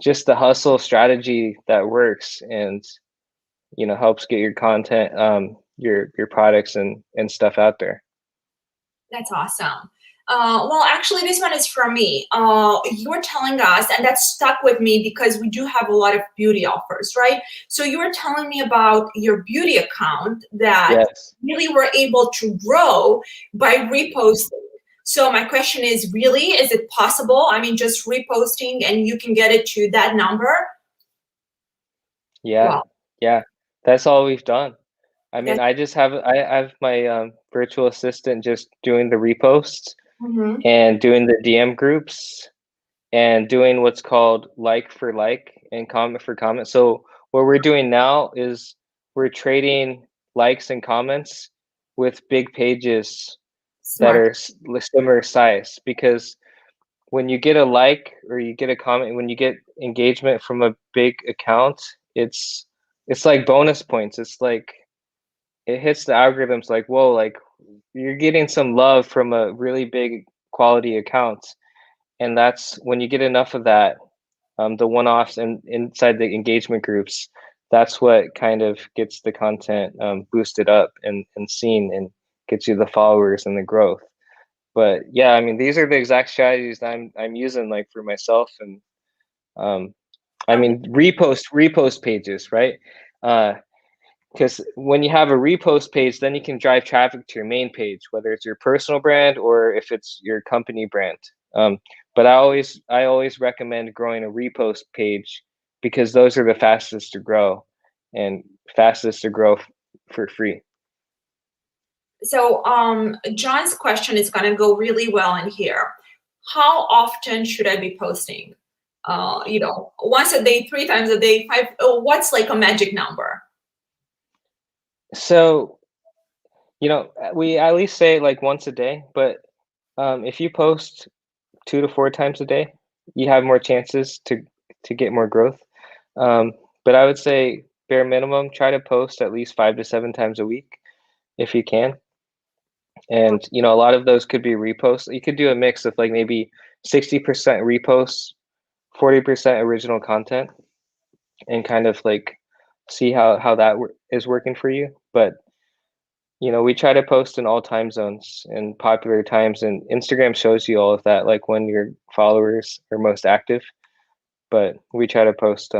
just the hustle strategy that works, and helps get your content, your products and stuff out there. That's awesome. Well, actually, this one is from me. You were telling us, and that stuck with me because we do have a lot of beauty offers, right? So you were telling me about your beauty account that Yes. really were able to grow by reposting. So my question is, really, is it possible? I mean, just reposting and you can get it to that number? Yeah. Wow, Yeah, that's all we've done. I mean, that's I have my virtual assistant just doing the reposts mhm, and doing the DM groups and doing what's called like for like and comment for comment. So what we're doing now is we're trading likes and comments with big pages that smart. are similar size, because when you get a like or you get a comment, when you get engagement from a big account, it's like bonus points. It's like it hits the algorithms like, whoa, like you're getting some love from a really big quality account. And that's when you get enough of that, the one-offs and inside the engagement groups, that's what kind of gets the content boosted up and seen and gets you the followers and the growth. But yeah, I mean, these are the exact strategies that I'm using like for myself. And I mean, repost pages, right? Because when you have a repost page, then you can drive traffic to your main page, whether it's your personal brand or if it's your company brand. But I always recommend growing a repost page because those are the fastest to grow and fastest to grow for free. So John's question is going to go really well in here. How often should I be posting? Once a day, 3 times a day, five. What's like a magic number? So, we at least say like once a day, but if you post 2 to 4 times a day, you have more chances to get more growth. But I would say bare minimum, try to post at least 5 to 7 times a week if you can. And a lot of those could be reposts. You could do a mix of like maybe 60% reposts, 40% original content, and kind of like see how that is working for you. But we try to post in all time zones and popular times, and Instagram shows you all of that, like when your followers are most active. But we try to post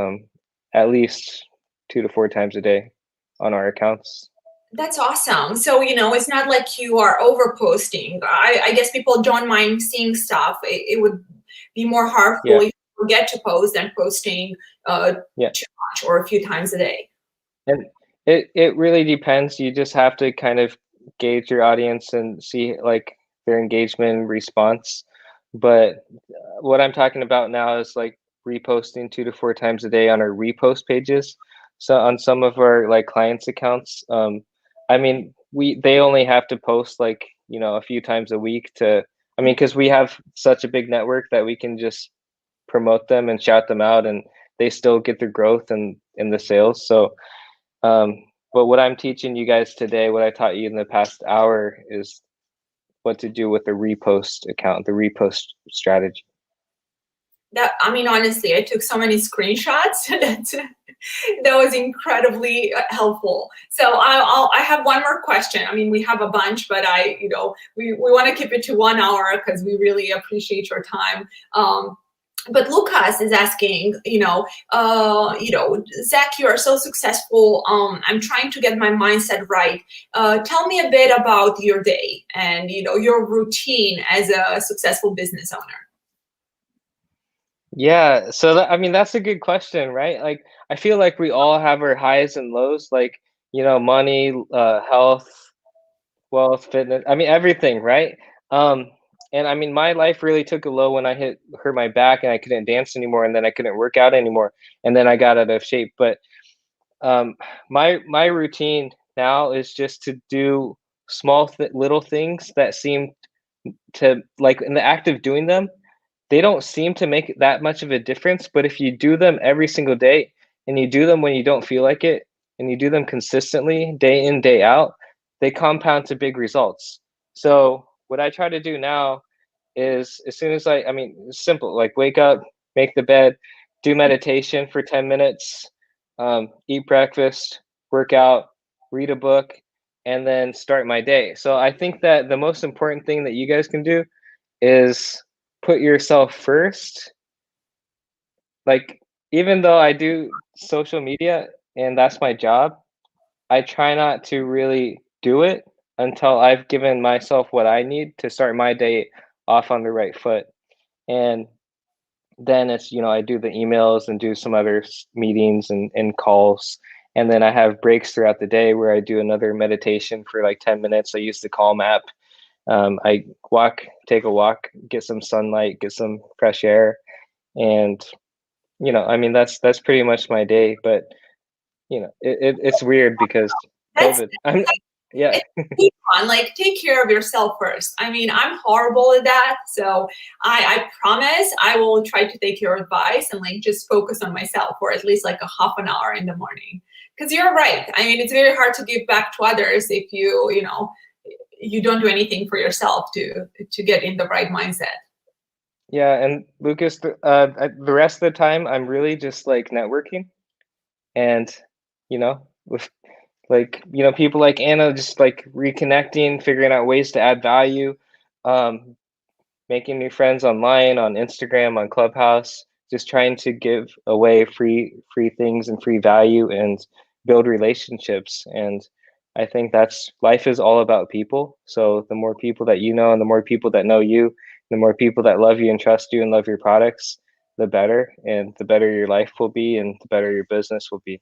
at least 2 to 4 times a day on our accounts. That's awesome. So, it's not like you are over posting. I guess people don't mind seeing stuff. It would be more harmful Yeah, if you forget to post than posting yeah. too much or a few times a day. And it really depends. You just have to kind of gauge your audience and see like their engagement and response. But what I'm talking about now is like reposting 2 to 4 times a day on our repost pages. So on some of our like clients' accounts, I mean, they only have to post like, a few times a week I mean, because we have such a big network that we can just promote them and shout them out and they still get the growth and in the sales. So but what I'm teaching you guys today, what I taught you in the past hour, is what to do with the repost account, the repost strategy. Honestly, I took so many screenshots. That was incredibly helpful. So I have one more question. We have a bunch, but we want to keep it to 1 hour because we really appreciate your time. But Lucas is asking, Zach, you are so successful. I'm trying to get my mindset right. Tell me a bit about your day and, your routine as a successful business owner. Yeah, so that's a good question, right? Like I feel like we all have our highs and lows, like money, health, wealth, fitness. Everything, right? And my life really took a low when I hurt my back and I couldn't dance anymore, and then I couldn't work out anymore, and then I got out of shape. But my routine now is just to do small little things that seem to, like, in the act of doing them, they don't seem to make that much of a difference, but if you do them every single day and you do them when you don't feel like it and you do them consistently day in day out, they compound to big results. So what I try to do now is, as soon as it's simple, like wake up, make the bed, do meditation for 10 minutes, eat breakfast, work out, read a book, and then start my day. So I think that the most important thing that you guys can do is put yourself first. Like, even though I do social media and that's my job, I try not to really do it until I've given myself what I need to start my day off on the right foot. And then it's, I do the emails and do some other meetings and calls. And then I have breaks throughout the day where I do another meditation for like 10 minutes. I use the Calm app. I take a walk, get some sunlight, get some fresh air. And, that's pretty much my day. But, it's weird because That's COVID. Yeah. keep on, like, take care of yourself first. I'm horrible at that. So I promise I will try to take your advice and like just focus on myself for at least like a half an hour in the morning. Because you're right. I mean, it's very hard to give back to others if you don't do anything for yourself to get in the right mindset. Yeah, and Lucas, the rest of the time, I'm really just like networking and, with like, people like Anna, just like reconnecting, figuring out ways to add value, um, making new friends online, on Instagram, on Clubhouse, just trying to give away free things and free value and build relationships. And I think that's life is all about people. So the more people that you know and the more people that know you, the more people that love you and trust you and love your products, the better. And the better your life will be and the better your business will be.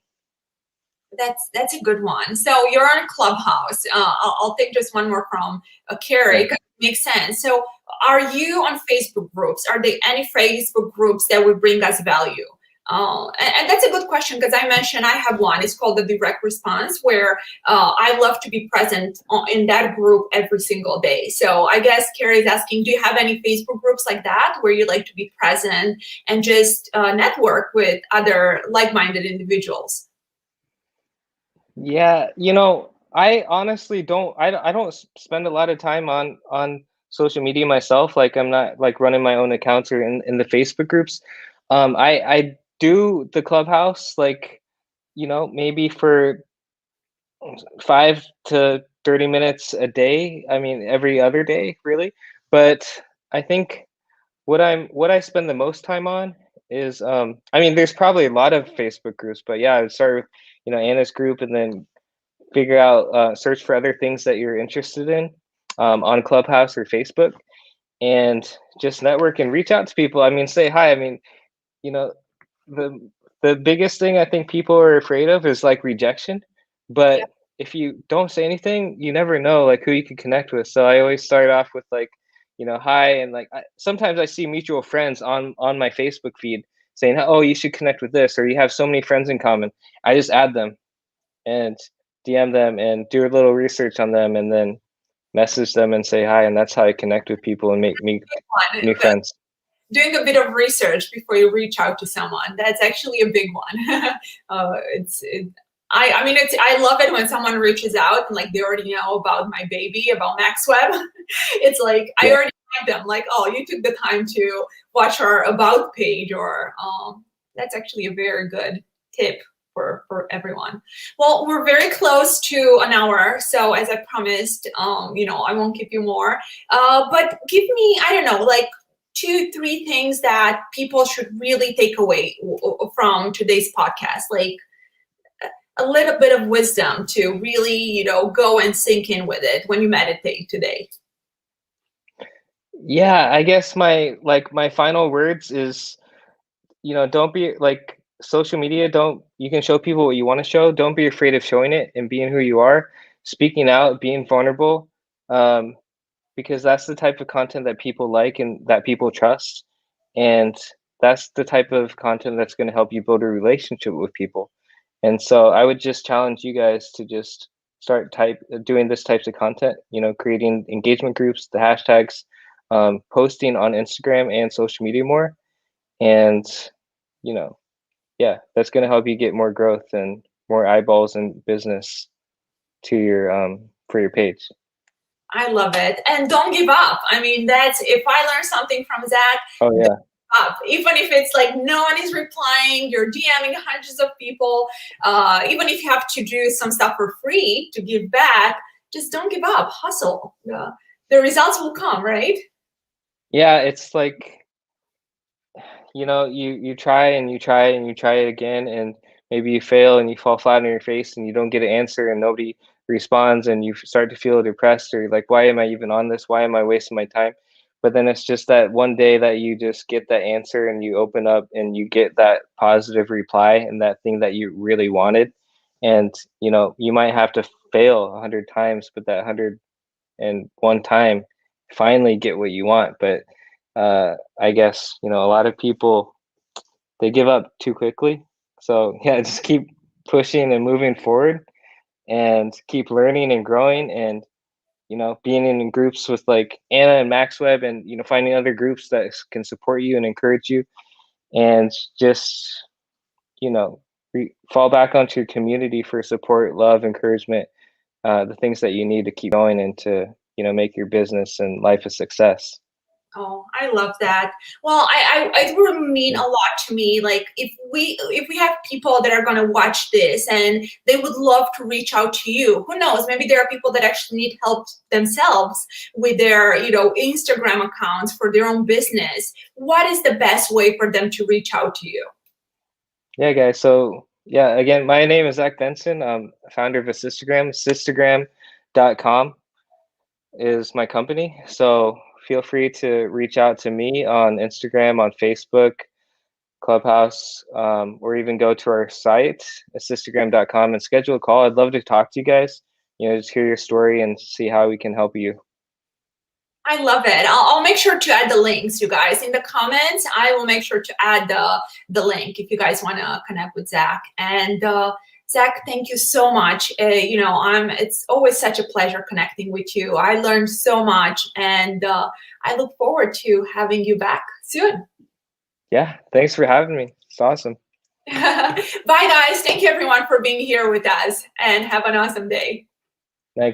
That's a good one. So you're on a Clubhouse. I'll take just one more from Carrie, Yeah. because it makes sense. So are you on Facebook groups? Are there any Facebook groups that would bring us value? And that's a good question, because I mentioned I have one. It's called the Direct Response, where I love to be present in that group every single day. So I guess Carrie is asking, do you have any Facebook groups like that where you like to be present and just network with other like-minded individuals? Yeah, I honestly I don't spend a lot of time on social media myself. Like I'm not like running my own accounts or in the Facebook groups. I do the Clubhouse like, maybe for 5 to 30 minutes a day. I mean, every other day, really. But I think what I spend the most time on is I mean, there's probably a lot of Facebook groups, but yeah, I would start with, Anna's group and then figure out search for other things that you're interested in on Clubhouse or Facebook, and just network and reach out to people. I mean, say hi. I mean, you know the the biggest thing I think people are afraid of is like rejection, but if you don't say anything, you never know like who you can connect with. So I always start off with like, hi, and like sometimes I see mutual friends on my Facebook feed saying, oh, you should connect with this, or you have so many friends in common. I just add them and DM them and do a little research on them and then message them and say hi. And that's how I connect with people and make new But friends. doing a bit of research before you reach out to someone, that's actually a big one. I mean, I love it when someone reaches out and like they already know about my baby, about MaxWeb. It's like I Yeah. already like them, like, oh, you took the time to watch our about page, or that's actually a very good tip for everyone. Well, we're very close to an hour, so as I promised, I won't keep you more. But give me, I don't know, like 2, 3 things that people should really take away from today's podcast, like a little bit of wisdom to really, go and sink in with it when you meditate today. Yeah, I guess my final words is, don't be like social media, don't you can show people what you want to show. Don't be afraid of showing it and being who you are, speaking out, being vulnerable. Um, because that's the type of content that people like and that people trust. And that's the type of content that's going to help you build a relationship with people. And so I would just challenge you guys to just start doing this types of content, creating engagement groups, the hashtags, posting on Instagram and social media more. And, you know, yeah, that's going to help you get more growth and more eyeballs and business to your for your page. I love it. And don't give up. I mean, that's, if I learn something from Zach, Oh yeah. up. Even if it's like no one is replying, you're DMing hundreds of people, even if you have to do some stuff for free to give back, just don't give up. Hustle. The results will come, right? Yeah, it's like, you try and you try and you try it again, and maybe you fail and you fall flat on your face and you don't get an answer and nobody responds and you start to feel depressed, or like, why am I even on this? Why am I wasting my time? But then it's just that one day that you just get that answer and you open up and you get that positive reply and that thing that you really wanted. And you might have to fail 100 times, but that 101 time finally get what you want. But I guess a lot of people, they give up too quickly. So yeah, just keep pushing and moving forward, and keep learning and growing, and being in groups with like Anna and MaxWeb, and finding other groups that can support you and encourage you, and just you know fall back onto your community for support, love, encouragement, the things that you need to keep going and to, make your business and life a success. Oh, I love that. Well, it would mean a lot to me. Like if we have people that are going to watch this and they would love to reach out to you. Who knows? Maybe there are people that actually need help themselves with their, Instagram accounts for their own business. What is the best way for them to reach out to you? Yeah, guys. So yeah, again, my name is Zach Benson. I'm founder of Assistagram. Assistagram.com is my company. So feel free to reach out to me on Instagram, on Facebook, Clubhouse, or even go to our site, assistagram.com, and schedule a call. I'd love to talk to you guys, just hear your story and see how we can help you. I love it. I'll make sure to add the links, you guys, in the comments. I will make sure to add the link if you guys want to connect with Zach. And Zach, thank you so much. It's always such a pleasure connecting with you. I learned so much, and I look forward to having you back soon. Yeah, thanks for having me. It's awesome. Bye, guys. Thank you, everyone, for being here with us, and have an awesome day. Night, guys.